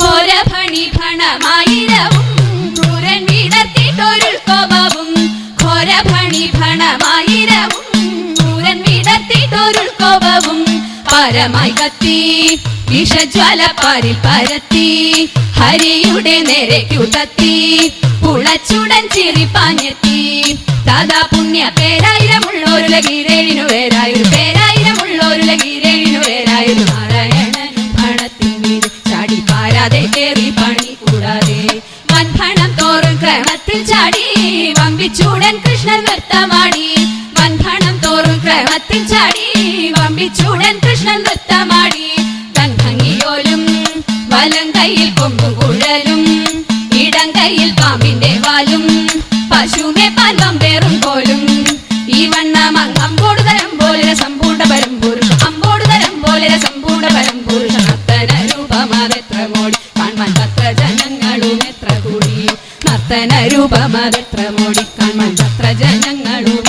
ഘോരഭണി ഭണമായിരവും ക്രൂരൻ വിടർത്തിട്ടൊരുൾ കോപവും ഘോരഭണി ഭണമായിരവും ക്രൂരൻ വിടർത്തിട്ടൊരുൾ കോപവും പരമായി കത്തി വിഷജ്വാല പാരിൽ പരത്തി ഹരിയുടെ നേരേക്കുതത്തി പുളച്ചുടൻ ചിറിപ്പാഞ്ഞെത്തി ദാദാ പുണ്യ പേരായിരമുള്ളൊരു ലഗീരേഴിനു വേരായൊരു പേരായിരമുള്ളൊരു ലഗീരേഴിനു വേരായൊരു നാരായണനും ഭണത്തിൻ വീട് ചാടി പാരാതെ കേറി പണി കൂടാതെ വൻഭണം തോറും ക്രമത്തിൽ ചാടി വമ്പിച്ചൂടൻ കൃഷ്ണൻ നൃത്തമാടി വൻഭണം തോറും ക്രമത്തിൽ ചാടി വമ്പിച്ചൂടൻ കൃഷ്ണൻ നൃത്തമാടി തൻ ഭംഗിയോലും വലം കയ്യിൽ കൊമ്പും കുഴലും ഇടം കയ്യിൽ പാമ്പിന്റെ വാലും പശുമെ പാൽവം പേറും പോലും ഈ വണ്ണമങ് അമ്പോടുതരം പോലെ സമ്പൂർണ്ണ പരമ്പുരുഷ അമ്പോടുതരം പോലെ സമ്പൂർണ്ണ പരമ്പുരുഷ നർത്തന രൂപമതെത്ര മോടി കാൺമാൻ തത്ര ജനങ്ങളും എത്ര കൂടി നർത്തന രൂപമതെത്ര മോടി കാൺമാൻ തത്ര ജനങ്ങളും